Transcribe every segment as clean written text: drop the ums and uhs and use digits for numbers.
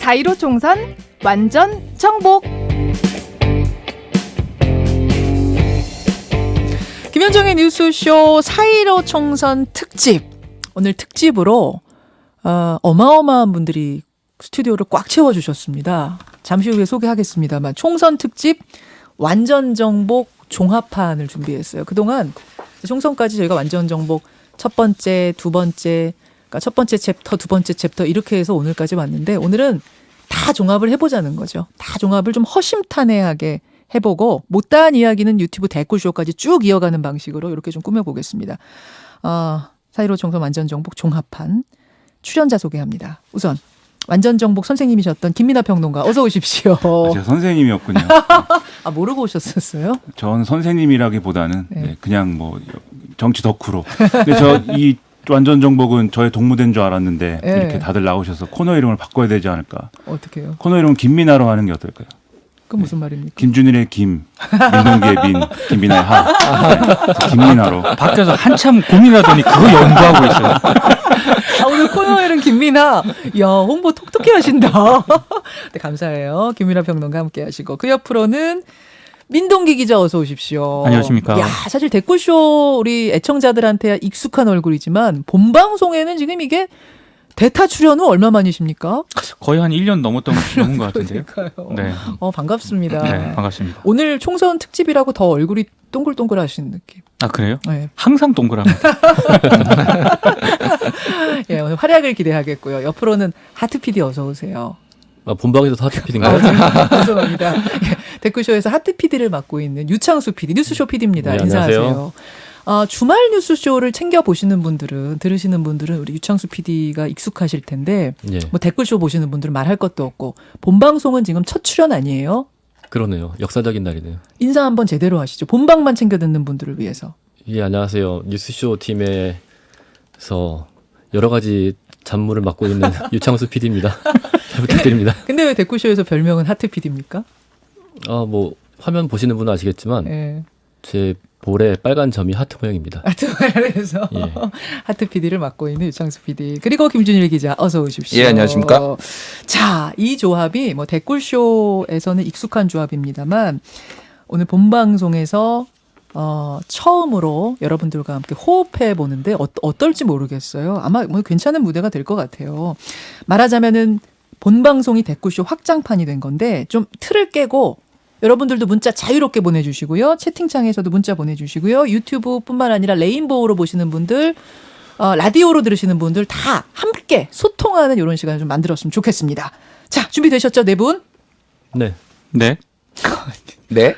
4.15 총선 완전 정복. 김현정의 뉴스쇼 4.15 총선 특집. 오늘 특집으로 어마어마한 분들이 스튜디오를 꽉 채워주셨습니다. 잠시 후에 소개하겠습니다만 총선 특집 완전 정복 종합판을 준비했어요. 그동안 총선까지 저희가 완전 정복 첫 번째, 두 번째, 그러니까 첫 번째 챕터, 두 번째 챕터 이렇게 해서 오늘까지 왔는데 오늘은 다 종합을 해보자는 거죠. 다 종합을 좀 허심탄회하게 해보고 못다한 이야기는 유튜브 댓글쇼까지 쭉 이어가는 방식으로 이렇게 좀 꾸며보겠습니다. 4.15 총선 완전 정복 종합판 출연자 소개합니다. 우선 완전 정복 선생님이셨던 김민하 평론가 어서 오십시오. 제가 선생님이었군요. 모르고 오셨었어요? 전 선생님이라기보다는 그냥 뭐 정치 덕후로. 근데 저 이 완전 정복은 저의 동무된 줄 알았는데 이렇게 다들 나오셔서 코너 이름을 바꿔야 되지 않을까. 어떻게 해요? 코너 이름은 김민하로 하는 게 어떨까요? 그건 무슨 말입니까? 김준일의 김, 민동기의 민, 김민하의 하. 김민하로. 밖에서 한참 고민하더니 그거 연구하고 있어요. 오늘 코너에는 김민하. 야, 홍보 톡톡히 하신다. 네, 감사해요. 김민하 평론가 함께 하시고. 그 옆으로는 민동기 기자 어서 오십시오. 안녕하십니까. 야, 사실 댓글쇼 우리 애청자들한테 익숙한 얼굴이지만 본방송에는 지금 이게 대타 출연 후 얼마 만이십니까? 거의 한 1년 넘은 것 같은데요. 그러니까요. 네. 반갑습니다. 네, 반갑습니다. 오늘 총선 특집이라고 더 얼굴이 동글동글하신 느낌. 아, 그래요? 네. 항상 동그랍니다. 예, 오늘 활약을 기대하겠고요. 옆으로는 하트 PD 어서 오세요. 본방에서도 하트 PD인가요? 죄송합니다. 댓글쇼에서 하트 PD를 맡고 있는 유창수 PD, 뉴스쇼 PD입니다. 네, 인사하세요. 안녕하세요. 주말 뉴스쇼를 챙겨 보시는 분들은, 들으시는 분들은 우리 유창수 PD가 익숙하실 텐데, 예. 뭐 댓글쇼 보시는 분들은 말할 것도 없고, 본방송은 지금 첫 출연 아니에요? 그러네요. 역사적인 날이네요. 인사 한번 제대로 하시죠. 본방만 챙겨 듣는 분들을 위해서. 예, 안녕하세요. 뉴스쇼 팀에서 여러 가지 잡무를 맡고 있는 유창수 PD입니다. 잘 부탁드립니다. 근데 왜 댓글쇼에서 별명은 하트 PD입니까? 뭐 화면 보시는 분은 아시겠지만 예. 제 볼에 빨간 점이 하트 모양입니다. 하트 모양에서 예. 하트 PD를 맡고 있는 유창수 PD 그리고 김준일 기자 어서 오십시오. 예, 안녕하십니까? 자, 이 조합이 뭐 댓글쇼에서는 익숙한 조합입니다만 오늘 본방송에서 처음으로 여러분들과 함께 호흡해 보는데 어떨지 모르겠어요. 아마 뭐 괜찮은 무대가 될 것 같아요. 말하자면은 본방송이 댓글쇼 확장판이 된 건데 좀 틀을 깨고 여러분들도 문자 자유롭게 보내주시고요. 채팅창에서도 문자 보내주시고요. 유튜브뿐만 아니라 레인보우로 보시는 분들, 라디오로 들으시는 분들 다 함께 소통하는 이런 시간을 좀 만들었으면 좋겠습니다. 자, 준비되셨죠, 네 분? 네. 네. 네.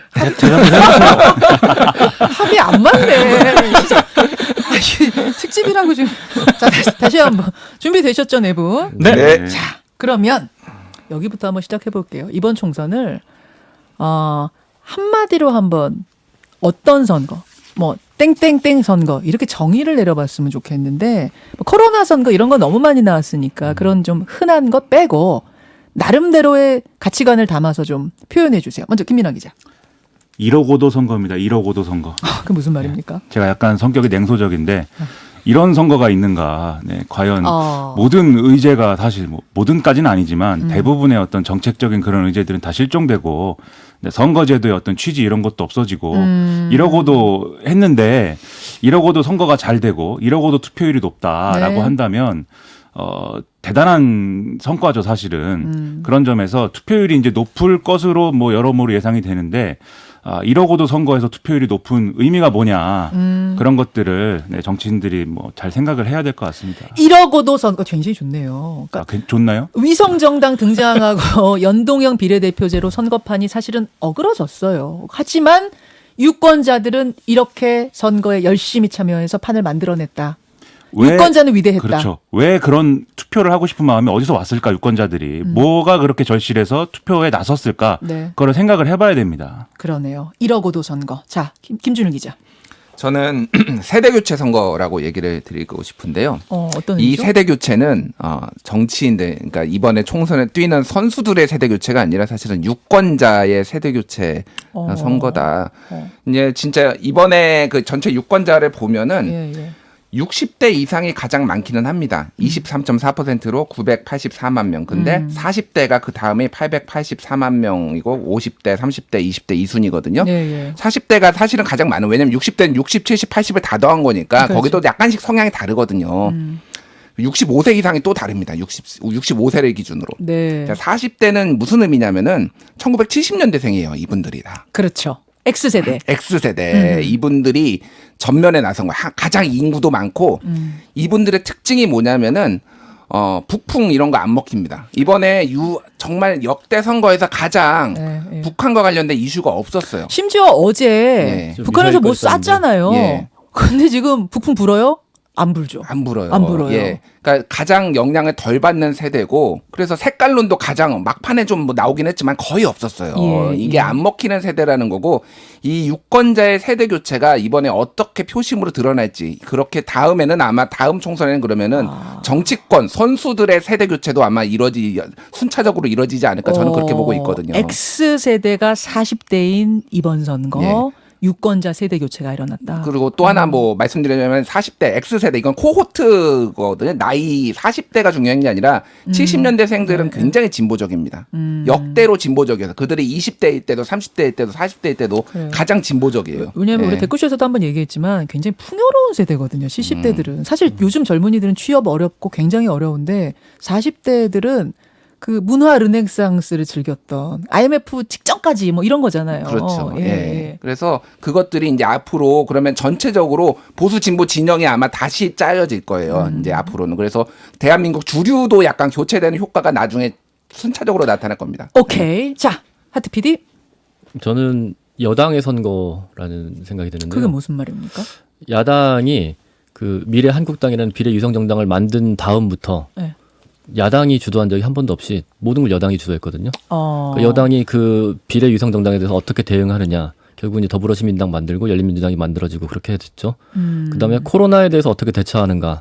합이 안 맞네. 특집이라고 지금. 자, 다시 한번. 준비되셨죠, 네 분? 네. 자, 그러면 여기부터 한번 시작해 볼게요. 이번 총선을 한마디로 한번 어떤 선거, 뭐 땡땡땡 선거 이렇게 정의를 내려봤으면 좋겠는데 뭐 코로나 선거 이런 거 너무 많이 나왔으니까 그런 좀 흔한 것 빼고 나름대로의 가치관을 담아서 좀 표현해 주세요. 먼저 김민하 기자. 1억 5도 선거입니다. 1억 5도 선거. 그 무슨 말입니까? 제가 약간 성격이 냉소적인데 이런 선거가 있는가. 네, 과연 어. 모든 의제가 사실 뭐 모든까지는 아니지만 대부분의 어떤 정책적인 그런 의제들은 다 실종되고 선거제도의 어떤 취지 이런 것도 없어지고 이러고도 했는데 이러고도 선거가 잘 되고 이러고도 투표율이 높다라고 네. 한다면 대단한 성과죠 사실은. 그런 점에서 투표율이 이제 높을 것으로 뭐 여러모로 예상이 되는데 이러고도 선거에서 투표율이 높은 의미가 뭐냐 그런 것들을 정치인들이 뭐 잘 생각을 해야 될 것 같습니다. 1억5도 선거 굉장히 좋네요. 그러니까 좋나요? 위성정당 등장하고 연동형 비례대표제로 선거판이 사실은 어그러졌어요. 하지만 유권자들은 이렇게 선거에 열심히 참여해서 판을 만들어냈다. 유권자는 위대했다. 그렇죠. 왜 그런 투표를 하고 싶은 마음이 어디서 왔을까 유권자들이. 뭐가 그렇게 절실해서 투표에 나섰을까. 네. 그걸 생각을 해봐야 됩니다. 그러네요. 1억5도 선거. 자, 김준일 기자. 저는 세대교체 선거라고 얘기를 드리고 싶은데요. 어떤 이 의미죠? 세대교체는 정치인들, 그러니까 이번에 총선에 뛰는 선수들의 세대교체가 아니라 사실은 유권자의 세대교체 선거다. 이제 진짜 이번에 그 전체 유권자를 보면은 예, 예. 60대 이상이 가장 많기는 합니다. 23.4%로 984만 명. 근데 40대가 그 다음에 884만 명이고 50대, 30대, 20대 2순위거든요. 예, 예. 40대가 사실은 가장 많은. 왜냐면 60대는 60, 70, 80을 다 더한 거니까 그렇죠. 거기도 약간씩 성향이 다르거든요. 65세 이상이 또 다릅니다. 65세를 기준으로. 네. 40대는 무슨 의미냐면은 1970년대생이에요. 이분들이 다. 그렇죠. X세대. X세대 이분들이 전면에 나선 거예요. 가장 인구도 많고 이분들의 특징이 뭐냐면은 북풍 이런 거 안 먹힙니다. 이번에 정말 역대 선거에서 가장 네, 예. 북한과 관련된 이슈가 없었어요. 심지어 어제 네. 북한에서 뭐 미사일까지 쐈잖아요. 예. 근데 지금 북풍 불어요? 안 불죠. 안 불어요. 안 불어요. 예. 그러니까 가장 영향을 덜 받는 세대고 그래서 색깔론도 가장 막판에 좀 뭐 나오긴 했지만 거의 없었어요. 예, 이게 예. 안 먹히는 세대라는 거고 이 유권자의 세대 교체가 이번에 어떻게 표심으로 드러날지 그렇게 다음에는 아마 다음 총선에는 그러면은 정치권 선수들의 세대 교체도 아마 순차적으로 이루어지지 않을까 저는 그렇게 보고 있거든요. X세대가 40대인 이번 선거 예. 유권자 세대 교체가 일어났다. 그리고 또 하나 뭐 말씀드리자면 40대 X세대 이건 코호트거든요. 나이 40대가 중요한 게 아니라 70년대생들은 굉장히 진보적입니다. 역대로 진보적이어서 그들이 20대일 때도 30대일 때도 40대일 때도 그래요. 가장 진보적이에요. 왜냐하면 예. 우리 댓글쇼에서도 한번 얘기했지만 굉장히 풍요로운 세대거든요. 70대들은. 사실 요즘 젊은이들은 취업 어렵고 굉장히 어려운데 40대들은 그 문화 르네상스를 즐겼던 IMF 직전까지 뭐 이런 거잖아요. 그렇죠. 예. 예. 그래서 그것들이 이제 앞으로 그러면 전체적으로 보수 진보 진영이 아마 다시 짜여질 거예요. 이제 앞으로는. 그래서 대한민국 주류도 약간 교체되는 효과가 나중에 순차적으로 나타날 겁니다. 오케이. 자, 하트 PD. 저는 여당의 선거라는 생각이 드는데요. 그게 무슨 말입니까? 야당이 그 미래 한국당이라는 비례 유성 정당을 만든 다음부터 네. 야당이 주도한 적이 한 번도 없이 모든 걸 여당이 주도했거든요. 어. 여당이 그 비례 유성 정당에 대해서 어떻게 대응하느냐. 결국 이제 더불어시민당 만들고 열린민주당이 만들어지고 그렇게 됐죠. 그다음에 코로나에 대해서 어떻게 대처하는가.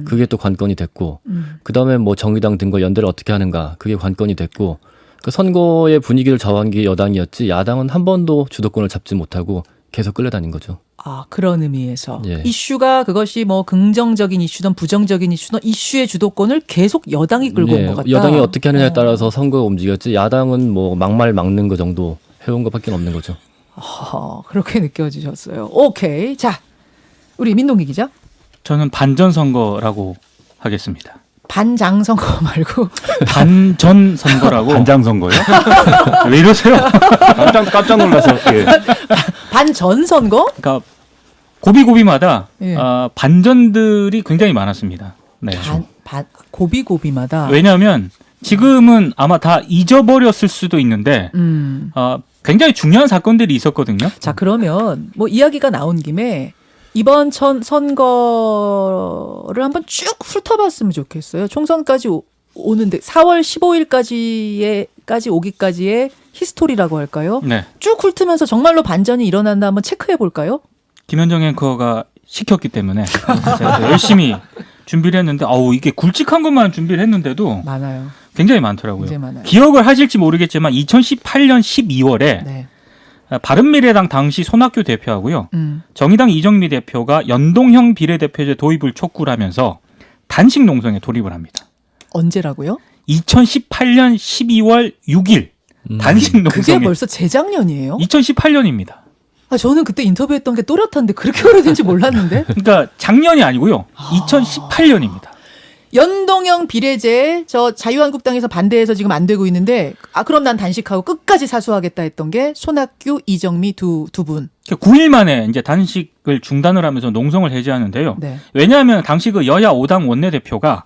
그게 또 관건이 됐고. 그다음에 뭐 정의당 등과 연대를 어떻게 하는가. 그게 관건이 됐고. 그 선거의 분위기를 좌우한 게 여당이었지 야당은 한 번도 주도권을 잡지 못하고 계속 끌려다닌 거죠. 아, 그런 의미에서 예. 이슈가 그것이 뭐 긍정적인 이슈든 부정적인 이슈든 이슈의 주도권을 계속 여당이 끌고 온 것 같다. 여당이 어떻게 하느냐에 따라서 선거가 움직였지 야당은 뭐 막말 막는 거 정도 해온 것밖에 없는 거죠. 그렇게 느껴지셨어요. 오케이. 자, 우리 민동기 기자. 저는 반전 선거라고 하겠습니다. 반장 선거 말고 반전 선거라고. 반장 선거요? 왜 이러세요? 깜짝 놀라서. 예. 반전 선거? 그러니까 고비고비마다 예. 반전들이 굉장히 많았습니다. 네. 고비고비마다. 왜냐하면 지금은 아마 다 잊어버렸을 수도 있는데 굉장히 중요한 사건들이 있었거든요. 자, 그러면 뭐 이야기가 나온 김에 이번 선거를 한번 쭉 훑어봤으면 좋겠어요. 총선까지 오는데 4월 15일까지 오기까지의 히스토리라고 할까요? 네. 쭉 훑으면서 정말로 반전이 일어났나 한번 체크해 볼까요? 김현정 앵커가 시켰기 때문에 제가 열심히 준비를 했는데 이게 굵직한 것만 준비를 했는데도 많아요. 굉장히 많더라고요. 굉장히 많아요. 기억을 하실지 모르겠지만 2018년 12월에 네. 바른미래당 당시 손학규 대표하고요. 정의당 이정미 대표가 연동형 비례대표제 도입을 촉구를 하면서 단식 농성에 돌입을 합니다. 언제라고요? 2018년 12월 6일 단식 농성에. 그게 벌써 재작년이에요? 2018년입니다. 저는 그때 인터뷰했던 게 또렷한데 그렇게 오래된지 몰랐는데. 그러니까 작년이 아니고요. 2018년입니다. 연동형 비례제 저 자유한국당에서 반대해서 지금 안 되고 있는데 그럼 난 단식하고 끝까지 사수하겠다 했던 게 손학규, 이정미 두 분. 9일 만에 이제 단식을 중단을 하면서 농성을 해제하는데요. 네. 왜냐하면 당시 그 여야 5당 원내대표가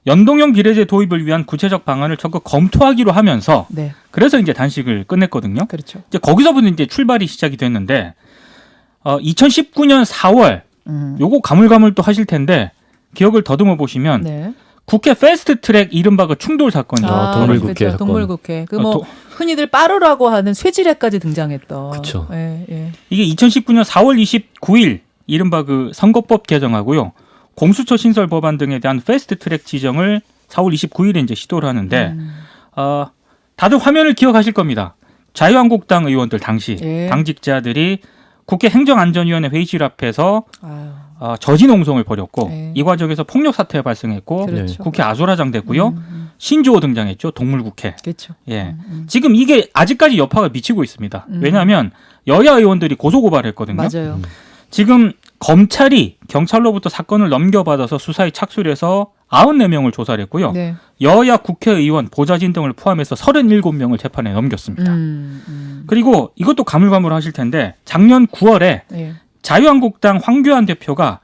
연동형 비례제 도입을 위한 구체적 방안을 적극 검토하기로 하면서 네. 그래서 이제 단식을 끝냈거든요. 그렇죠. 이제 거기서부터 이제 출발이 시작이 됐는데 2019년 4월 요거 가물가물 또 하실 텐데 기억을 더듬어 보시면 네. 국회 패스트트랙 이른바 그 충돌 사건이 동물국회 그렇죠. 사건. 동물국회. 그 뭐 흔히들 빠르라고 하는 쇠지뢰까지 등장했던. 그쵸. 예, 예. 이게 2019년 4월 29일 이른바 그 선거법 개정하고요. 공수처 신설 법안 등에 대한 패스트트랙 지정을 4월 29일에 이제 시도를 하는데 다들 화면을 기억하실 겁니다. 자유한국당 의원들 당시 예. 당직자들이 국회 행정안전위원회 회의실 앞에서 아유. 저지 농성을 벌였고 네. 이 과정에서 폭력 사태가 발생했고 그렇죠. 국회 아수라장됐고요. 신조어 등장했죠. 동물국회. 그렇죠. 예. 지금 이게 아직까지 여파가 미치고 있습니다. 왜냐하면 여야 의원들이 고소고발했거든요. 맞아요. 지금 검찰이 경찰로부터 사건을 넘겨받아서 수사에 착수를 해서 94명을 조사를 했고요. 네. 여야 국회의원, 보좌진 등을 포함해서 37명을 재판에 넘겼습니다. 그리고 이것도 가물가물하실 텐데 작년 9월에 예. 자유한국당 황교안 대표가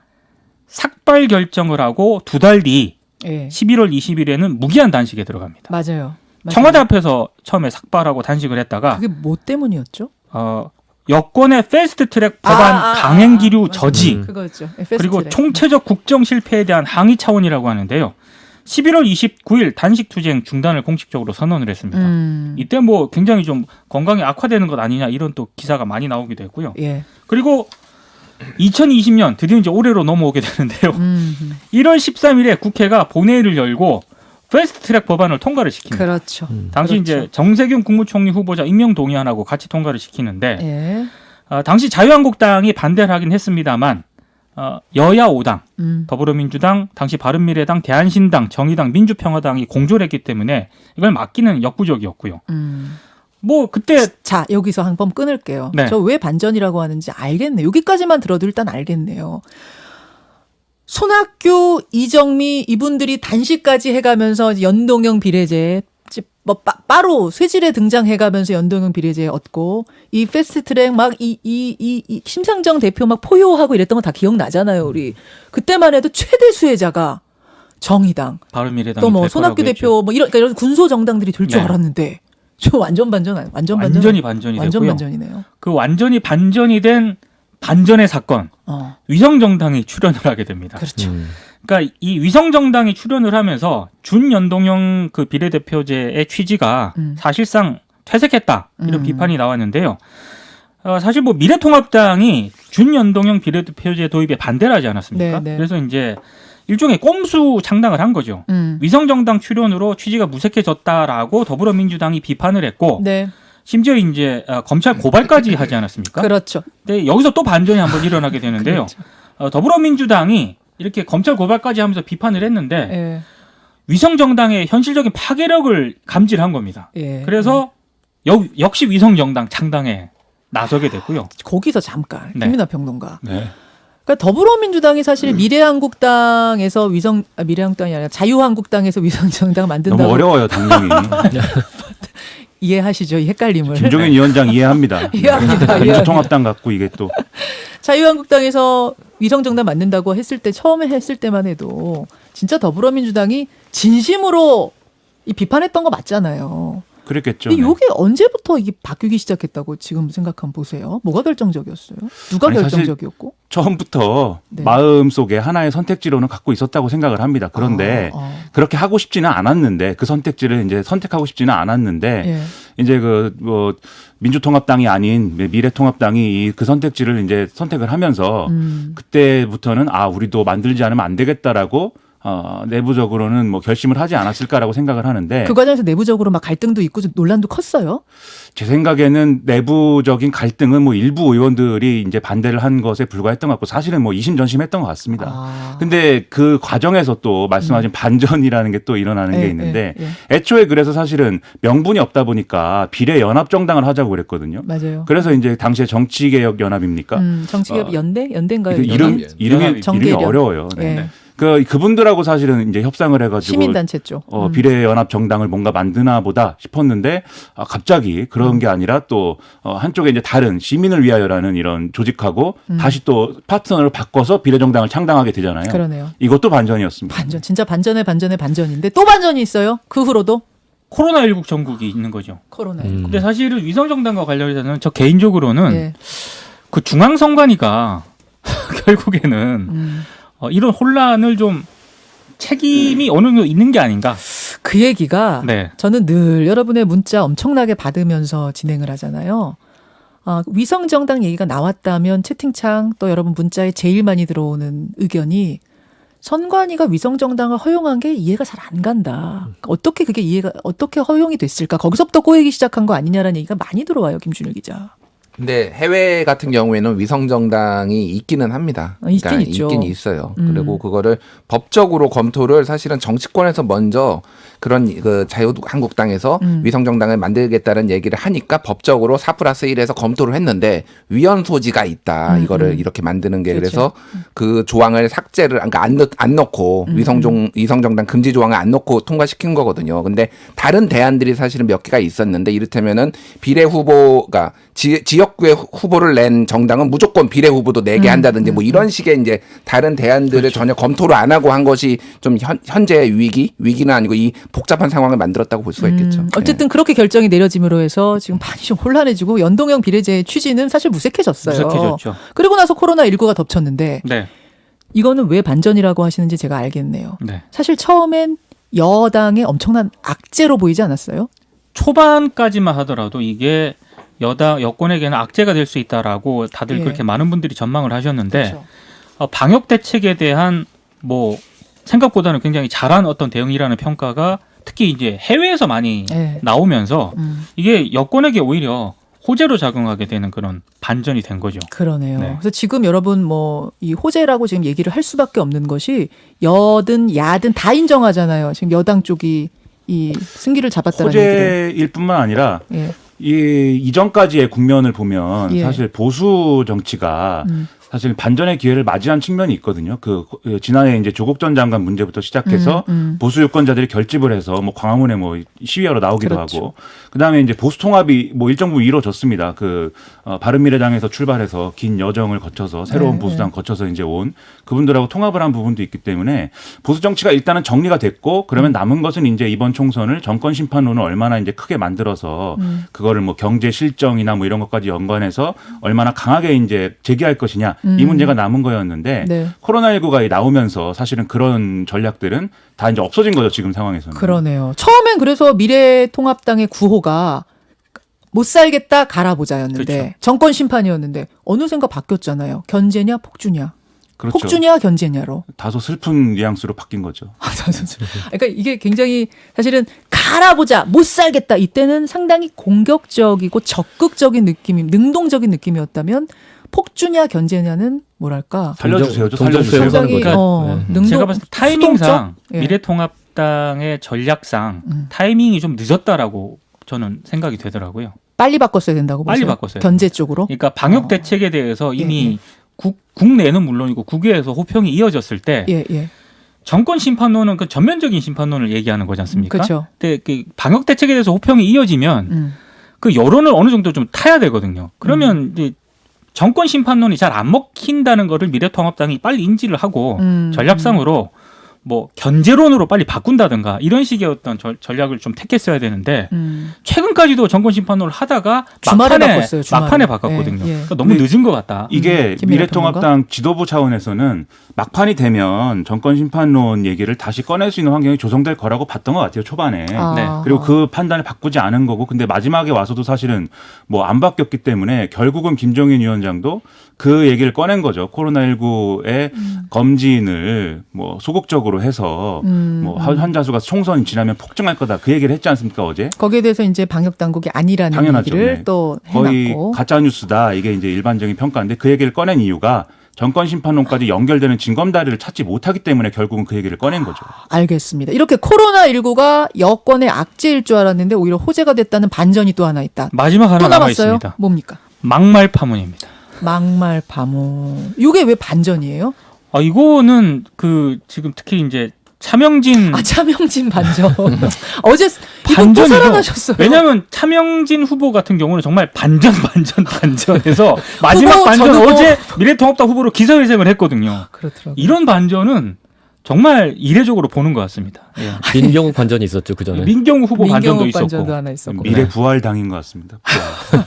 삭발 결정을 하고 2달 뒤 예. 11월 20일에는 무기한 단식에 들어갑니다. 맞아요. 청와대 앞에서 처음에 삭발하고 단식을 했다가 그게 뭐 때문이었죠? 여권의 패스트트랙 법안 강행 기류 맞아요. 저지 그거였죠. 그리고 총체적 국정 실패에 대한 항의 차원이라고 하는데요. 11월 29일 단식 투쟁 중단을 공식적으로 선언을 했습니다. 이때 뭐 굉장히 좀 건강이 악화되는 것 아니냐 이런 또 기사가 많이 나오기도 했고요. 예. 그리고 2020년 드디어 이제 올해로 넘어오게 되는데요. 1월 13일에 국회가 본회의를 열고 패스트트랙 법안을 통과를 시킵니다. 그렇죠. 당시 그렇죠. 이제 정세균 국무총리 후보자 임명 동의안하고 같이 통과를 시키는데 예. 당시 자유한국당이 반대를 하긴 했습니다만 여야 5당, 더불어민주당, 당시 바른미래당, 대한신당, 정의당, 민주평화당이 공조를 했기 때문에 이걸 막기는 역부족이었고요. 뭐 그때 자, 여기서 한 번 끊을게요. 네. 저 왜 반전이라고 하는지 알겠네요. 여기까지만 들어도 일단 알겠네요. 손학규, 이정미 이분들이 단식까지 해가면서 연동형 비례제 뭐 바로 쇠질에 등장해가면서 연동형 비례제 얻고 이 패스트트랙 막 이 심상정 대표 막 포효하고 이랬던 거 다 기억나잖아요. 우리 그때만 해도 최대 수혜자가 정의당 바른미래당이 또 뭐 될 손학규 거라고 대표 뭐 그러니까 이런 군소 정당들이 될 줄 네. 알았는데 저 완전 반전 아니에요. 완전히 반전이 완전 됐고요. 반전이네요. 그 완전히 반전이 된 반전의 사건 위성정당이 출연을 하게 됩니다. 그렇죠. 그러니까 이 위성정당이 출연을 하면서 준연동형 그 비례대표제의 취지가 사실상 퇴색했다 이런 비판이 나왔는데요. 사실 뭐 미래통합당이 준연동형 비례대표제 도입에 반대를 하지 않았습니까? 네, 네. 그래서 이제 일종의 꼼수 창당을 한 거죠. 위성정당 출연으로 취지가 무색해졌다라고 더불어민주당이 비판을 했고 네. 심지어 이제 검찰 고발까지 하지 않았습니까? 그렇죠. 근데 여기서 또 반전이 한번 일어나게 되는데요. 그렇죠. 더불어민주당이 이렇게 검찰 고발까지 하면서 비판을 했는데 예. 위성정당의 현실적인 파괴력을 감지한 겁니다. 예. 그래서 역시 위성정당 창당에 나서게 됐고요. 거기서 잠깐 네. 김민하 평론가. 네. 그러니까 더불어민주당이 사실 미래한국당에서 미래한국당이 아니라 자유한국당에서 위성정당 만든다고 너무 어려워요, 당명이. 이해하시죠? 이 헷갈림을. 김종인 위원장 이해합니다. 이해합니다. 민주통합당 갖고 이게 또 자유한국당에서 위성정당 만든다고 했을 때 처음에 했을 때만 해도 진짜 더불어민주당이 진심으로 이 비판했던 거 맞잖아요. 그랬겠죠. 근데 네. 이게 언제부터 이게 바뀌기 시작했다고 지금 생각하면 보세요. 뭐가 결정적이었어요? 누가 아니, 사실 결정적이었고? 처음부터 네. 마음속에 하나의 선택지로는 갖고 있었다고 생각을 합니다. 그런데 그렇게 하고 싶지는 않았는데 그 선택지를 이제 선택하고 싶지는 않았는데 예. 이제 그 뭐 민주통합당이 아닌 미래통합당이 그 선택지를 이제 선택을 하면서 그때부터는 우리도 만들지 않으면 안 되겠다라고 내부적으로는 뭐 결심을 하지 않았을까라고 생각을 하는데 그 과정에서 내부적으로 막 갈등도 있고 좀 논란도 컸어요. 제 생각에는 내부적인 갈등은 뭐 일부 의원들이 이제 반대를 한 것에 불과했던 것 같고 사실은 뭐 이심전심했던 것 같습니다. 근데 그 과정에서 또 말씀하신 반전이라는 게 또 일어나는 게 있는데 애초에 그래서 사실은 명분이 없다 보니까 비례연합정당을 하자고 그랬거든요. 맞아요. 그래서 이제 당시에 정치개혁연합입니까? 정치개혁 연대인가요? 이름이 정개련. 어려워요. 네. 네. 그분들하고 사실은 이제 협상을 해가지고 시민단체 쪽. 비례연합정당을 뭔가 만드나 보다 싶었는데 갑자기 그런 게 아니라 또 한쪽에 이제 다른 시민을 위하여라는 이런 조직하고 다시 또 파트너를 바꿔서 비례정당을 창당하게 되잖아요. 그러네요. 이것도 반전이었습니다. 반전. 진짜 반전의 반전인데 또 반전이 있어요. 그 후로도 코로나19 전국이 있는 거죠. 코로나. 근데 사실은 위성정당과 관련해서는 저 개인적으로는 예. 그 중앙선관위가 결국에는 이런 혼란을 좀 책임이 어느 정도 있는 게 아닌가. 그 얘기가 네. 저는 늘 여러분의 문자 엄청나게 받으면서 진행을 하잖아요. 위성정당 얘기가 나왔다면 채팅창 또 여러분 문자에 제일 많이 들어오는 의견이 선관위가 위성정당을 허용한 게 이해가 잘 안 간다. 어떻게 어떻게 허용이 됐을까? 거기서부터 꼬이기 시작한 거 아니냐라는 얘기가 많이 들어와요, 김준일 기자. 근데 해외 같은 경우에는 위성정당이 있기는 합니다. 있긴 있죠. 있긴 있어요. 그리고 그거를 법적으로 검토를 사실은 정치권에서 먼저 그런 그 자유한국당에서 위성정당을 만들겠다는 얘기를 하니까 법적으로 4+1에서 검토를 했는데 위헌 소지가 있다. 이거를 이렇게 만드는 게 그렇죠. 그래서 그 조항을 삭제를 그러니까 안 넣고 위성정당 금지 조항을 안 넣고 통과시킨 거거든요. 근데 다른 대안들이 사실은 몇 개가 있었는데 이를테면은 비례 후보가 지역구에 후보를 낸 정당은 무조건 비례 후보도 내게 한다든지 뭐 이런 식의 이제 다른 대안들을 그렇죠. 전혀 검토를 안 하고 한 것이 좀 현재 위기는 아니고 이 복잡한 상황을 만들었다고 볼 수가 있겠죠. 어쨌든 그렇게 결정이 내려짐으로 해서 지금 많이 좀 혼란해지고 연동형 비례제의 취지는 사실 무색해졌어요. 무색해졌죠. 그리고 나서 코로나19가 덮쳤는데 네. 이거는 왜 반전이라고 하시는지 제가 알겠네요. 네. 사실 처음엔 여당의 엄청난 악재로 보이지 않았어요? 초반까지만 하더라도 이게 여권에게는 악재가 될 수 있다라고 다들 예. 그렇게 많은 분들이 전망을 하셨는데 그렇죠. 방역 대책에 대한 뭐 생각보다는 굉장히 잘한 어떤 대응이라는 평가가 특히 이제 해외에서 많이 예. 나오면서 이게 여권에게 오히려 호재로 작용하게 되는 그런 반전이 된 거죠. 그러네요. 네. 그래서 지금 여러분 뭐 이 호재라고 지금 얘기를 할 수밖에 없는 것이 여든 야든 다 인정하잖아요. 지금 여당 쪽이 이 승기를 잡았다는 얘기를. 호재일 뿐만 아니라 예. 이 이전까지의 국면을 보면 예. 사실 보수 정치가 사실 반전의 기회를 맞이한 측면이 있거든요. 지난해 이제 조국 전 장관 문제부터 시작해서 보수 유권자들이 결집을 해서 뭐 광화문에 뭐 시위하러 나오기도 그렇죠. 하고, 그다음에 이제 보수 통합이 뭐 일정 부분 이루어졌습니다. 바른미래당에서 출발해서 긴 여정을 거쳐서 새로운 네, 보수당 거쳐서 이제 온 그분들하고 통합을 한 부분도 있기 때문에 보수 정치가 일단은 정리가 됐고, 그러면 남은 것은 이제 이번 총선을 정권 심판론을 얼마나 이제 크게 만들어서 그거를 뭐 경제 실정이나 뭐 이런 것까지 연관해서 얼마나 강하게 이제 제기할 것이냐, 이 문제가 남은 거였는데 네. 코로나19가 나오면서 사실은 그런 전략들은 다 이제 없어진 거죠, 지금 상황에서는. 그러네요. 처음엔 그래서 미래통합당의 구호가 못 살겠다 갈아보자였는데 그렇죠. 정권 심판이었는데 어느샌가 바뀌었잖아요. 견제냐 폭주냐. 그렇죠. 폭주냐 견제냐로. 다소 슬픈 뉘앙스로 바뀐 거죠. 그러니까 이게 굉장히 사실은 갈아보자 못 살겠다 이때는 상당히 공격적이고 적극적인 느낌이 능동적인 느낌이었다면 폭주냐 견제냐는 뭐랄까 살려주세요. 좀 동정 살려주세요. 수용하는 굉장히 거죠. 네. 능동 제가 봤을 때 타이밍상 수동적? 예. 미래통합당의 전략상 타이밍이 좀 늦었다라고 저는 생각이 되더라고요. 빨리 바꿨어야 된다고 빨리 보세요. 바꿨어요. 견제 쪽으로. 그러니까 방역 대책에 대해서 이미 예. 국내는 물론이고 국외에서 호평이 이어졌을 때 예, 예. 정권 심판론은 그 전면적인 심판론을 얘기하는 거지 않습니까? 그렇죠. 근데 그 방역 대책에 대해서 호평이 이어지면 그 여론을 어느 정도 좀 타야 되거든요. 그러면 이제 정권 심판론이 잘 안 먹힌다는 거를 미래통합당이 빨리 인지를 하고 전략상으로 뭐 견제론으로 빨리 바꾼다든가 이런 식의 어떤 전략을 좀 택했어야 되는데 최근까지도 정권 심판론을 하다가 주말에 바꿨어요, 주말에. 막판에 바꿨거든요. 예, 예. 그러니까 너무 늦은 것 같다. 이게 김민하 미래통합당 지도부 차원에서는 막판이 되면 정권 심판론 얘기를 다시 꺼낼 수 있는 환경이 조성될 거라고 봤던 것 같아요, 초반에. 아. 네. 그리고 그 판단을 바꾸지 않은 거고, 근데 마지막에 와서도 사실은 뭐 안 바뀌었기 때문에 결국은 김종인 위원장도 그 얘기를 꺼낸 거죠. 코로나19의 검진을 뭐 소극적으로 해서 뭐 환자 수가 총선이 지나면 폭증할 거다, 그 얘기를 했지 않습니까, 어제? 거기에 대해서 이제 방역 당국이 아니라는 당연하죠. 얘기를 네. 또 거의 해놨고. 가짜 뉴스다, 이게 이제 일반적인 평가인데, 그 얘기를 꺼낸 이유가 정권 심판론까지 연결되는 징검다리를 찾지 못하기 때문에 결국은 그 얘기를 꺼낸 거죠. 알겠습니다. 이렇게 코로나19가 여권의 악재일 줄 알았는데 오히려 호재가 됐다는 반전이 또 하나 있다. 마지막 하나 또 남아 남았어요. 있습니다. 뭡니까? 막말 파문입니다. 막말 파문. 이게 왜 반전이에요? 이거는 그 지금 특히 이제 차명진 차명진 반전. 어제 이거 또 반전이죠. 살아나셨어요. 왜냐하면 차명진 후보 같은 경우는 정말 반전해서 마지막 후보 반전 전 후보. 어제 미래통합당 후보로 기자회생을 했거든요. 그렇더라고요. 이런 반전은 정말 이례적으로 보는 것 같습니다. 예. 민경욱 반전이 있었죠 그 전에. 민경우 후보 반전도 민경욱 있었고. 반전도 하나 있었고. 미래 부활당인 것 같습니다. 부활.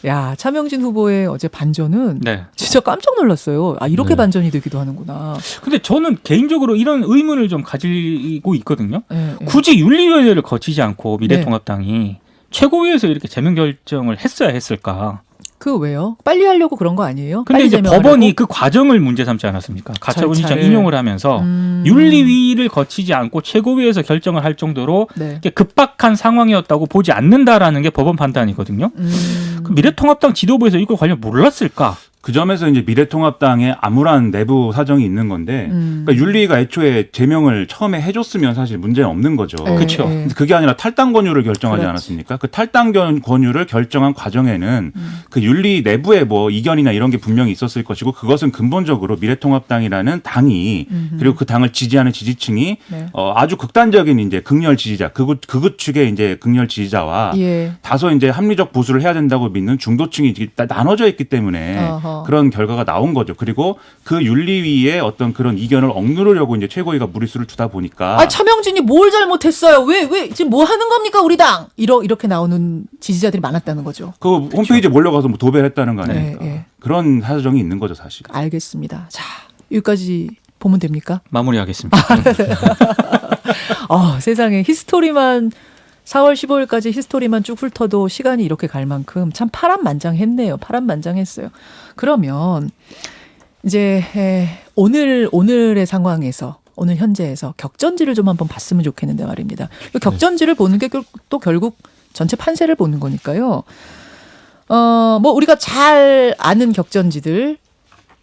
야, 차명진 후보의 어제 반전은 네. 진짜 깜짝 놀랐어요. 이렇게 네. 반전이 되기도 하는구나. 근데 저는 개인적으로 이런 의문을 좀 가지고 있거든요. 예, 예. 굳이 윤리위원회를 거치지 않고 미래통합당이 최고위에서 이렇게 제명 결정을 했어야 했을까? 그 왜요? 빨리 하려고 그런 거 아니에요? 근데 빨리 이제 제명하려고? 법원이 그 과정을 문제 삼지 않았습니까? 가처분 신청 절차를. 인용을 하면서 윤리위를 거치지 않고 최고위에서 결정을 할 정도로 네. 이게 급박한 상황이었다고 보지 않는다라는 게 법원 판단이거든요. 그 미래통합당 지도부에서 이걸 관련 몰랐을까? 그 점에서 이제 미래통합당에 암울한 내부 사정이 있는 건데 그러니까 윤리위가 애초에 제명을 처음에 해줬으면 사실 문제는 없는 거죠. 예, 그렇죠. 예. 근데 그게 아니라 탈당 권유를 결정하지 그렇지. 않았습니까? 그 탈당 권유를 결정한 과정에는 그 윤리 내부에 뭐 이견이나 이런 게 분명히 있었을 것이고 그것은 근본적으로 미래통합당이라는 당이 그리고 그 당을 지지하는 지지층이 네. 아주 극단적인 이제 극렬 지지자 극우 측의 이제 극렬 지지자와 예. 다소 이제 합리적 보수를 해야 된다고 믿는 중도층이 이제 나눠져 있기 때문에 어허. 그런 결과가 나온 거죠. 그리고 그 윤리위의 어떤 그런 이견을 억누르려고 이제 최고위가 무리수를 두다 보니까 아, 차명진이 뭘 잘못했어요? 왜 지금 뭐 하는 겁니까 우리 당? 이렇게 나오는 지지자들이 많았다는 거죠. 그 홈페이지에 몰려가서 뭐 도배를 했다는 거 아닙니까? 네, 예. 그런 사정이 있는 거죠, 사실. 알겠습니다. 자, 여기까지 보면 됩니까? 마무리하겠습니다. 세상에 히스토리만 4월 15일까지 히스토리만 쭉 훑어도 시간이 이렇게 갈 만큼 참 파란만장했네요. 파란만장했어요. 그러면 이제 오늘의 상황에서 오늘 현재에서 격전지를 좀 한번 봤으면 좋겠는데 말입니다. 그 격전지를 보는 게 또 결국 전체 판세를 보는 거니까요. 뭐 우리가 잘 아는 격전지들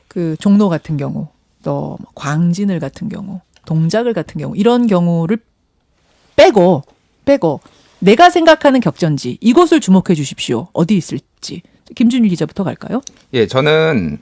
그 종로 같은 경우 또 광진을 같은 경우 동작을 같은 경우 이런 경우를 빼고 내가 생각하는 격전지 이곳을 주목해 주십시오. 어디 있을지. 김준일 기자부터 갈까요? 예, 저는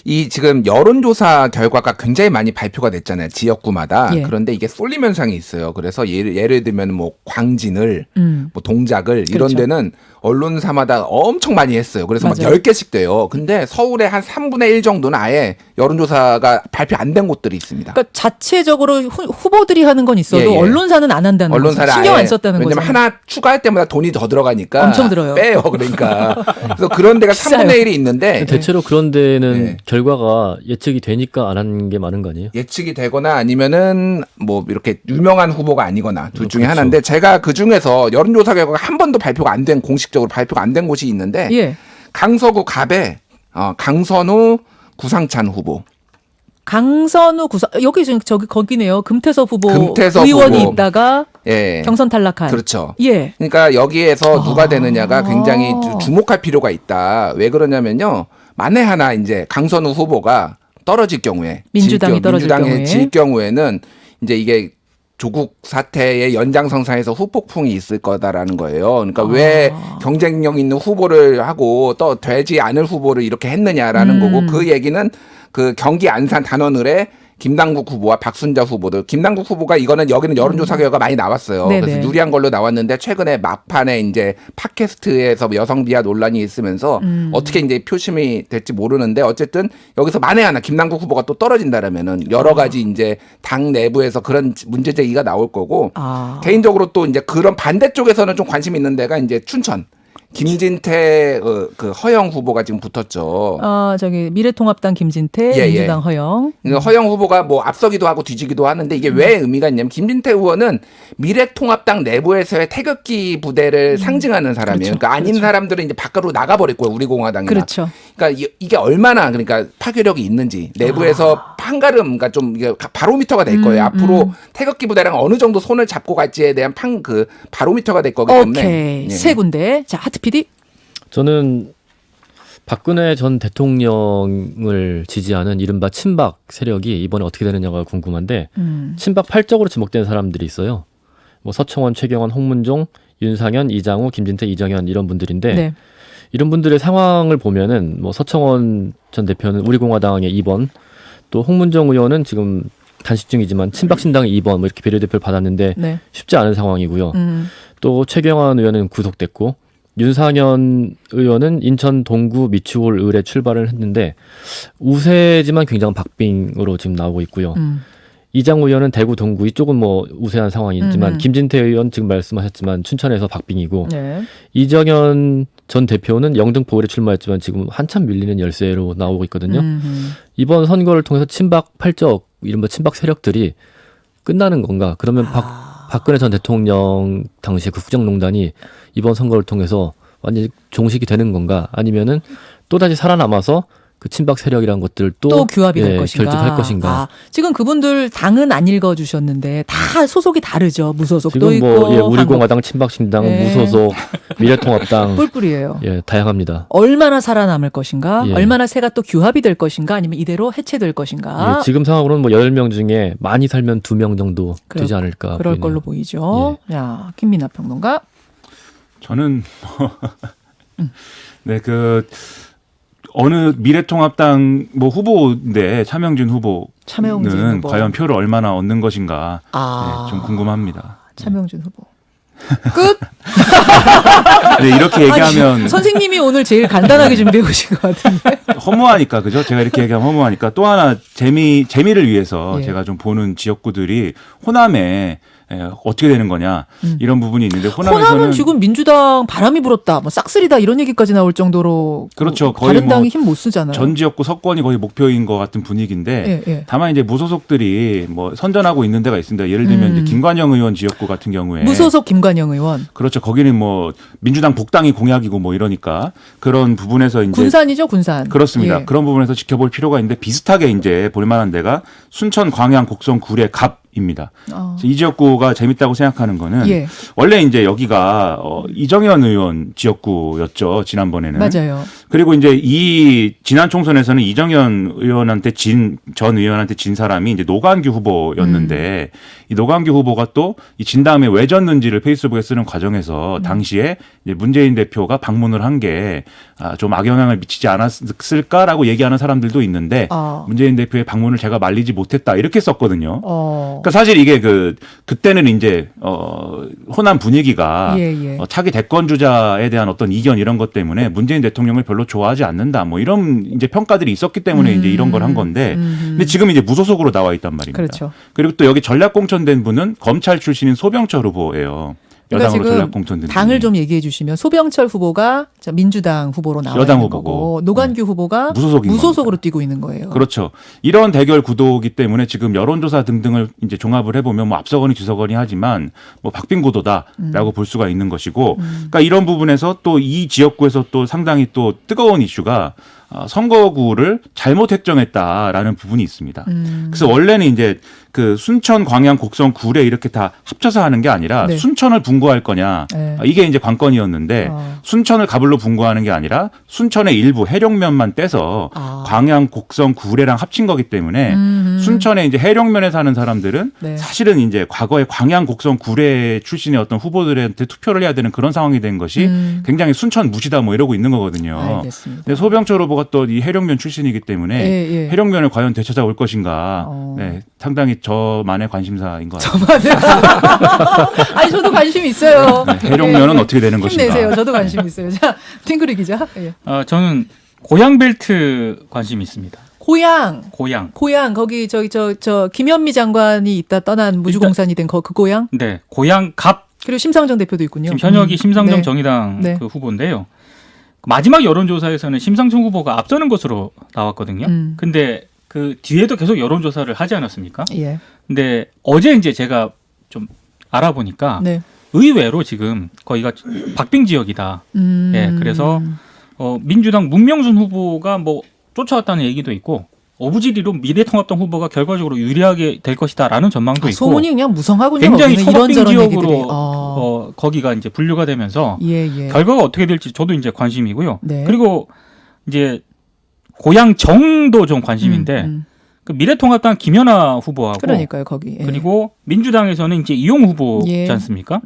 이 지금 여론조사 결과가 굉장히 많이 발표가 됐잖아요. 지역구마다. 예. 그런데 이게 쏠림 현상이 있어요. 그래서 예를 들면 뭐 광진을 뭐 동작을 이런 그렇죠. 데는 언론사마다 엄청 많이 했어요. 그래서 맞아요. 막 10개씩 돼요. 근데 서울에 한 3분의 1 정도는 아예 여론조사가 발표 안 된 곳들이 있습니다. 그러니까 자체적으로 후보들이 하는 건 있어도 예, 예. 언론사는 안 한다는 거죠. 언론사를 신경 아예 안 썼다는 거죠. 왜냐면 하나 추가할 때마다 돈이 더 들어가니까 엄청 들어요. 빼요. 그러니까 그래서 그런 데가 비싸요. 3분의 1이 있는데 대체로 그런 데는 네. 결과가 예측이 되니까 안 하는 게 많은 거 아니에요? 예측이 되거나 아니면은 뭐 이렇게 유명한 후보가 아니거나 둘 중에 그렇죠. 하나인데 제가 그 중에서 여론조사 결과가 한 번도 발표가 안 된 공식적으로 발표가 안 된 곳이 있는데 예. 강서구 갑에 강선우 구상찬 후보. 강선우 구사 여기 지금 거기네요. 금태섭 후보 금태섭 의원이 후보. 있다가 예. 경선 탈락한. 그렇죠. 예. 그러니까 여기에서 누가 되느냐가 굉장히 아. 주목할 필요가 있다. 왜 그러냐면요. 만에 하나 이제 강선우 후보가 떨어질 경우에 민주당이 떨어질 경우에. 질 경우에는 이제 이게 조국 사태의 연장선상에서 후폭풍이 있을 거다라는 거예요. 그러니까 왜 경쟁력 있는 후보를 하고 또 되지 않을 후보를 이렇게 했느냐라는 거고 그 얘기는 그 경기 안산 단원을의 김남국 후보와 박순자 후보들. 김남국 후보가 이거는 여기는 여론조사 결과가 많이 나왔어요. 네네. 그래서 유리한 걸로 나왔는데 최근에 막판에 이제 팟캐스트에서 여성 비하 논란이 있으면서 어떻게 이제 표심이 될지 모르는데 어쨌든 여기서 만에 하나 김남국 후보가 또 떨어진다라면은 여러 가지 이제 당 내부에서 그런 문제 제기가 나올 거고 개인적으로 또 이제 그런 반대쪽에서는 좀 관심 있는 데가 이제 춘천. 김진태 그 허영 후보가 지금 붙었죠. 저기 미래통합당 김진태, 예, 민주당 허영. 그러니까 허영 후보가 뭐 앞서기도 하고 뒤지기도 하는데 이게 왜 의미가 있냐면 김진태 의원은 미래통합당 내부에서의 태극기 부대를 상징하는 사람이에요. 그렇죠. 그러니까 아닌 사람들은 이제 밖으로 나가버릴 거예요. 우리 공화당이나. 그렇죠. 그러니까 이게 얼마나 그러니까 파괴력이 있는지 내부에서 한가름, 그러니까 좀 이게 바로미터가 될 거예요. 앞으로 태극기 부대랑 어느 정도 손을 잡고 갈지에 대한 그 바로미터가 될 거기 때문에. 오케이. 예. 세 군데. 자, 하트 PD. 저는 박근혜 전 대통령을 지지하는 이른바 친박 세력이 이번에 어떻게 되느냐가 궁금한데 친박 팔적으로 지목된 사람들이 있어요. 뭐 서청원, 최경환, 홍문종, 윤상현, 이장우, 김진태, 이정현 이런 분들인데 네. 이런 분들의 상황을 보면은 뭐 서청원 전 대표는 우리공화당의 2번, 또 홍문종 의원은 지금 단식 중이지만 친박신당의 2번 뭐 이렇게 비례대표를 받았는데 네. 쉽지 않은 상황이고요. 또 최경환 의원은 구속됐고 윤상현 의원은 인천 동구 미추홀 을에 출발을 했는데 우세지만 굉장한 박빙으로 지금 나오고 있고요. 이장우 의원은 대구 동구 이쪽은 뭐 우세한 상황이지만 김진태 의원 지금 말씀하셨지만 춘천에서 박빙이고 네. 이정현 전 대표는 영등포 을에 출마했지만 지금 한참 밀리는 열세로 나오고 있거든요. 이번 선거를 통해서 친박 팔적 이른바 친박 세력들이 끝나는 건가? 그러면 박근혜 전 대통령 당시에 그 국정농단이 이번 선거를 통해서 완전히 종식이 되는 건가 아니면은 또다시 살아남아서 그 친박 세력이란 것들 또 규합이 될 것인가. 결집할 것인가. 아, 지금 그분들 당은 안 읽어주셨는데 다 소속이 다르죠. 무소속도 지금 있고. 뭐 우리공화당, 친박신당, 네. 무소속, 미래통합당 뿔뿔이에요. 다양합니다. 얼마나 살아남을 것인가, 예. 얼마나 새가 또 규합이 될 것인가, 아니면 이대로 해체될 것인가. 예, 지금 상황으로는 뭐 8명 중에 많이 살면 2명 정도 되지 않을까. 그럴 보이네요. 걸로 보이죠. 야, 김민하 평론가. 저는 네, 그 어느 미래통합당 뭐 후보인데 차명진 차명진 후보는 후보. 과연 표를 얼마나 얻는 것인가 아, 네, 좀 궁금합니다. 차명진 후보. 끝. 네, 이렇게 얘기하면 아니, 선생님이 오늘 제일 간단하게 준비해 오신 것 같은데. 허무하니까 그죠? 제가 이렇게 얘기하면 허무하니까 또 하나 재미를 위해서 예. 제가 좀 보는 지역구들이 호남에 어떻게 되는 거냐 이런 부분이 있는데 호남은 호남에서는 지금 민주당 바람이 불었다, 뭐 싹쓸이다 이런 얘기까지 나올 정도로 그렇죠. 거의 다른 뭐 당이 힘 못 쓰잖아요. 전 지역구 석권이 거의 목표인 것 같은 분위기인데 예, 예. 다만 이제 무소속들이 뭐 선전하고 있는 데가 있습니다. 예를 들면 이제 김관영 의원 지역구 같은 경우에 무소속 김관영 의원. 그렇죠. 거기는 뭐 민주당 복당이 공약이고 뭐 이러니까 그런 부분에서 이제 군산이죠, 군산. 그렇습니다. 예. 그런 부분에서 지켜볼 필요가 있는데 비슷하게 이제 볼만한 데가 순천, 광양, 곡성, 구례, 갑입니다. 이 지역구가 재밌다고 생각하는 거는 예. 원래 이제 여기가 이정현 의원 지역구였죠. 지난번에는. 맞아요. 그리고 이제 이 지난 총선에서는 이정현 의원한테 전 의원한테 진 사람이 이제 노관규 후보였는데 이 노관규 후보가 또 이 진 다음에 왜 졌는지를 페이스북에 쓰는 과정에서 당시에 이제 문재인 대표가 방문을 한 게 좀 악영향을 미치지 않았을까라고 얘기하는 사람들도 있는데 문재인 대표의 방문을 제가 말리지 못했다 이렇게 썼거든요. 그러니까 사실 이게 그때는 이제 호남 분위기가 예, 예. 차기 대권 주자에 대한 어떤 이견 이런 것 때문에 문재인 대통령을 별로 좋아하지 않는다. 뭐 이런 이제 평가들이 있었기 때문에 이제 이런 걸 한 건데, 근데 지금 이제 무소속으로 나와 있단 말입니다. 그렇죠. 그리고 또 여기 전략 공천된 분은 검찰 출신인 소병철 후보예요. 그러니까 여당으로 지금 전략 공천된 당을 분이. 좀 얘기해 주시면 소병철 후보가 민주당 후보로 나와 여당 있는 후보고. 거고 노관규 후보가 무소속인 무소속으로 뛰고 있는 거예요. 그렇죠. 이런 대결 구도이기 때문에 지금 여론조사 등등을 이제 종합을 해보면 뭐 앞서거니 뒤서거니 하지만 뭐 박빙 구도다라고 볼 수가 있는 것이고, 그러니까 이런 부분에서 또 이 지역구에서 또 상당히 또 뜨거운 이슈가 선거구를 잘못 획정했다라는 부분이 있습니다. 그래서 원래는 이제 그 순천, 광양, 곡성, 구례 이렇게 다 합쳐서 하는 게 아니라 네. 순천을 분구할 거냐 네. 이게 이제 관건이었는데 순천을 가불로 분구하는 게 아니라 순천의 일부 해령면만 떼서 광양, 곡성, 구례랑 합친 거기 때문에 순천에 이제 해령면에 사는 사람들은 네. 사실은 이제 과거에 광양, 곡성, 구례 출신의 어떤 후보들한테 투표를 해야 되는 그런 상황이 된 것이 굉장히 순천 무시다 뭐 이러고 있는 거거든요. 알겠습니다. 근데 소병철 후보가 또 이 해령면 출신이기 때문에 예, 예. 해령면을 과연 되찾아올 것인가 네, 상당히 저만의 관심사인 것 같아요. 아니 저도 관심 있어요. 네, 해령면은 예. 어떻게 되는 것인가. 힘내세요. 저도 관심 있어요. 자, 팅그리 기자. 예. 저는 고향 벨트 관심이 있습니다. 고향 거기 저 김현미 장관이 있다 떠난 무주공산이 된 그 고향. 네, 고향 갑. 그리고 심상정 대표도 있군요. 지금 현역이 심상정 네. 정의당 네. 그 후보인데요. 마지막 여론조사에서는 심상정 후보가 앞서는 것으로 나왔거든요. 근데 그 뒤에도 계속 여론조사를 하지 않았습니까? 예. 근데 어제 이제 제가 좀 알아보니까 네. 의외로 지금 거기가 박빙 지역이다. 예, 그래서 민주당 문명순 후보가 뭐 쫓아왔다는 얘기도 있고 어부지리로 미래통합당 후보가 결과적으로 유리하게 될 것이다라는 전망도 있고 소문이 그냥 무성하군요. 굉장히 거기는 소박빙 이런저런 지역으로 얘기들이. 거기가 이제 분류가 되면서 예. 결과가 어떻게 될지 저도 이제 관심이고요. 네. 그리고 이제 고향 정도 좀 관심인데 그 미래통합당 김연아 후보하고 그러니까요, 거기. 예. 그리고 민주당에서는 이제 이용 후보지 예. 않습니까?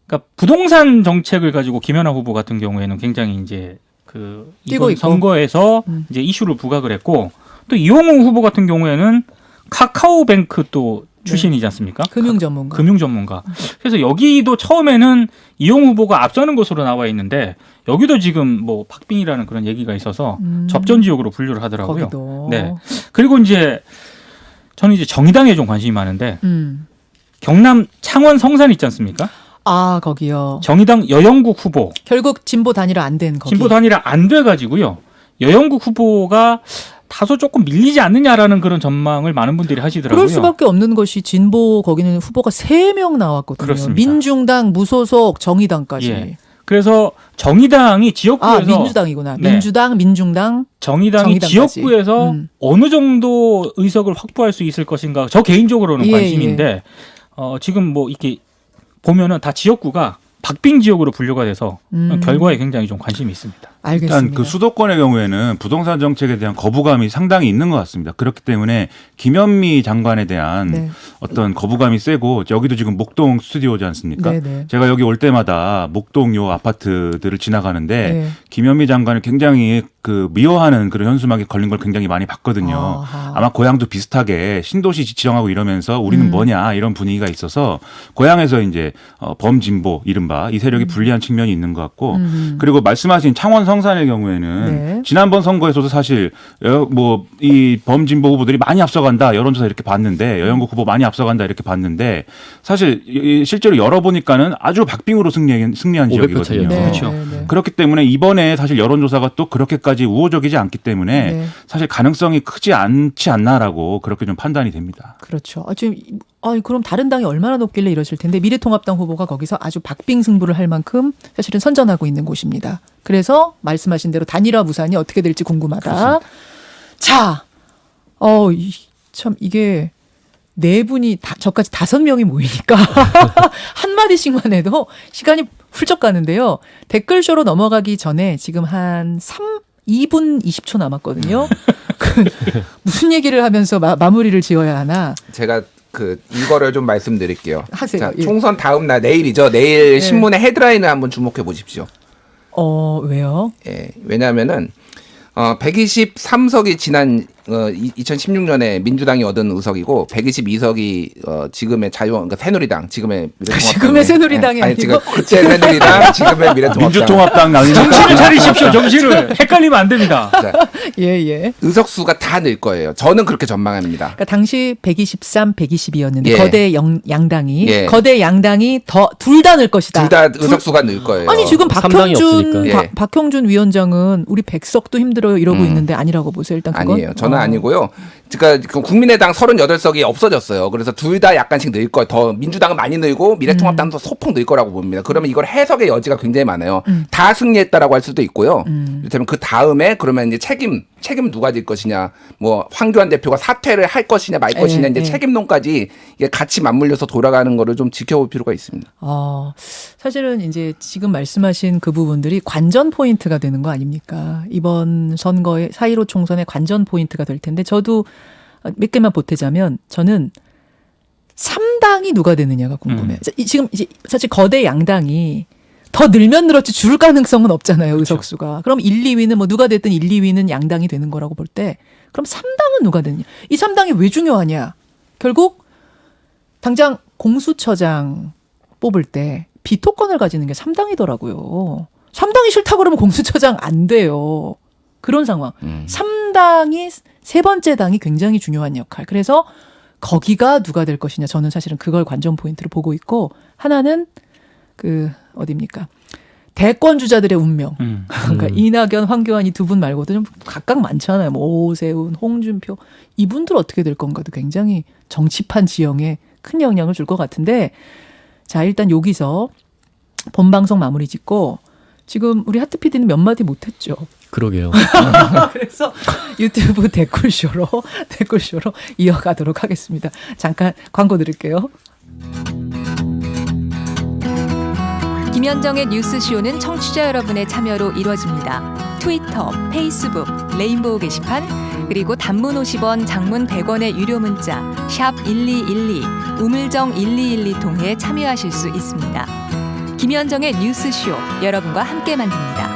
그러니까 부동산 정책을 가지고 김연아 후보 같은 경우에는 굉장히 이제 그 뛰고 이번 있고. 선거에서 이제 이슈를 부각을 했고 또 이용우 후보 같은 경우에는 카카오뱅크 또 출신이지 않습니까? 금융 전문가. 금융 전문가. 그래서 여기도 처음에는 이용 후보가 앞서는 것으로 나와 있는데 여기도 지금 뭐 박빙이라는 그런 얘기가 있어서 접전 지역으로 분류를 하더라고요. 거기도. 네. 그리고 이제 저는 이제 정의당에 좀 관심이 많은데 경남 창원 성산 있지 않습니까? 아, 거기요. 정의당 여영국 후보. 결국 진보 단일화 안 된 거기. 진보 단일화 안 돼가지고요. 여영국 후보가 다소 조금 밀리지 않느냐라는 그런 전망을 많은 분들이 하시더라고요. 그럴 수밖에 없는 것이 진보 거기는 후보가 3명 나왔거든요. 그렇습니다. 민중당, 무소속, 정의당까지. 예. 그래서 정의당이 지역구에서 민주당이구나. 네. 민주당, 민중당. 정의당이 정의당까지. 지역구에서 어느 정도 의석을 확보할 수 있을 것인가 저 개인적으로는 예, 관심인데 지금 뭐 이렇게 보면은 다 지역구가 박빙 지역으로 분류가 돼서 결과에 굉장히 좀 관심이 있습니다. 알겠습니다. 일단 그 수도권의 경우에는 부동산 정책에 대한 거부감이 상당히 있는 것 같습니다. 그렇기 때문에 김현미 장관에 대한 네. 어떤 거부감이 세고 여기도 지금 목동 스튜디오지 않습니까? 네네. 제가 여기 올 때마다 목동 요 아파트들을 지나가는데 네. 김현미 장관을 굉장히 그 미워하는 그런 현수막에 걸린 걸 굉장히 많이 봤거든요. 아하. 아마 고향도 비슷하게 신도시 지정하고 이러면서 우리는 뭐냐 이런 분위기가 있어서 고향에서 이제 범진보 이른바 이 세력이 불리한 측면이 있는 것 같고 그리고 말씀하신 창원 성산의 경우에는 네. 지난번 선거에서도 사실 뭐 이 범진보 후보들이 많이 앞서간다 여론조사 이렇게 봤는데 여영국 후보 많이 앞서간다 이렇게 봤는데 사실 실제로 열어보니까는 아주 박빙으로 승리한 500표 지역이거든요. 차이였죠. 네, 그렇죠. 네, 네. 그렇기 때문에 이번에 사실 여론조사가 또 그렇게까지 우호적이지 않기 때문에 네. 사실 가능성이 크지 않지 않나라고 그렇게 좀 판단이 됩니다. 그렇죠. 지금 그럼 다른 당이 얼마나 높길래 이러실 텐데 미래통합당 후보가 거기서 아주 박빙 승부를 할 만큼 사실은 선전하고 있는 곳입니다. 그래서 말씀하신 대로 단일화 무산이 어떻게 될지 궁금하다. 그렇습니다. 자, 참 이게 네 분이 저까지 5명이 모이니까 한 마디씩만 해도 시간이 훌쩍 가는데요. 댓글쇼로 넘어가기 전에 지금 한 2분 20초 남았거든요. 무슨 얘기를 하면서 마무리를 지어야 하나? 제가 이거를 좀 말씀드릴게요. 하세요. 자, 예. 총선 다음 날 내일이죠. 내일 신문의 헤드라인을 한번 주목해 보십시오. 왜요? 예, 왜냐하면은 123석이 지난 2016년에 민주당이 얻은 의석이고 122석이 지금의 그러니까 새누리당 지금의 미래통합당 지금의 새누리당이 아니 아니고 지금 그때 새누리당 지금의 미래통합당 민주통합당 나뉘는 정신을 차리십시오. 정신을 헷갈리면 안 됩니다. 자, 예. 의석수가 다 늘 거예요. 저는 그렇게 전망합니다. 그러니까 당시 123, 122였는데 예. 거대 양당이 예. 거대 양당이 둘 다 늘 것이다. 둘 다 의석수가 늘 거예요. 아니 지금 삼당이 박형준 없으니까. 예. 박형준 위원장은 우리 100석도 힘들어요 이러고 있는데 아니라고 보세요. 일단 그건 아니에요. 저는 아니고요. 그러니까 국민의당 38석이 없어졌어요. 그래서 둘 다 약간씩 늘 거예요. 더 민주당은 많이 늘고 미래통합당도 소폭 늘 거라고 봅니다. 그러면 이걸 해석의 여지가 굉장히 많아요. 다 승리했다라고 할 수도 있고요. 이를테면 그 다음에 그러면 이제 책임 누가 질 것이냐, 뭐 황교안 대표가 사퇴를 할 것이냐 말 것이냐 이제 책임론까지 이게 같이 맞물려서 돌아가는 거를 좀 지켜볼 필요가 있습니다. 사실은 이제 지금 말씀하신 그 부분들이 관전 포인트가 되는 거 아닙니까? 이번 선거의 4.15 총선의 관전 포인트가 될 텐데 저도 몇 개만 보태자면 저는 3당이 누가 되느냐가 궁금해요. 지금 이제 사실 거대 양당이 더 늘면 늘었지 줄 가능성은 없잖아요. 의석수가. 그럼 1, 2위는 뭐 누가 됐든 1, 2위는 양당이 되는 거라고 볼 때 그럼 3당은 누가 되느냐. 이 3당이 왜 중요하냐. 결국 당장 공수처장 뽑을 때 비토권을 가지는 게 3당이더라고요. 3당이 싫다 그러면 공수처장 안 돼요. 그런 상황. 3당이 세 번째 당이 굉장히 중요한 역할. 그래서 거기가 누가 될 것이냐. 저는 사실은 그걸 관전 포인트로 보고 있고 하나는 어디입니까? 대권 주자들의 운명. 그러니까 이낙연, 황교안 이 두 분 말고도 좀 각각 많잖아요. 뭐 오세훈, 홍준표 이분들 어떻게 될 건가도 굉장히 정치판 지형에 큰 영향을 줄 것 같은데 자 일단 여기서 본방송 마무리 짓고 지금 우리 하트 PD는 몇 마디 못했죠. 그러게요. 그래서 유튜브 댓글쇼로 이어가도록 하겠습니다. 잠깐 광고 드릴게요. 김현정의 뉴스쇼는 청취자 여러분의 참여로 이루어집니다. 트위터, 페이스북, 레인보우 게시판, 그리고 단문 50원, 장문 100원의 유료 문자 샵 1212, 우물정 1212 통해 참여하실 수 있습니다. 김현정의 뉴스쇼 여러분과 함께 만듭니다.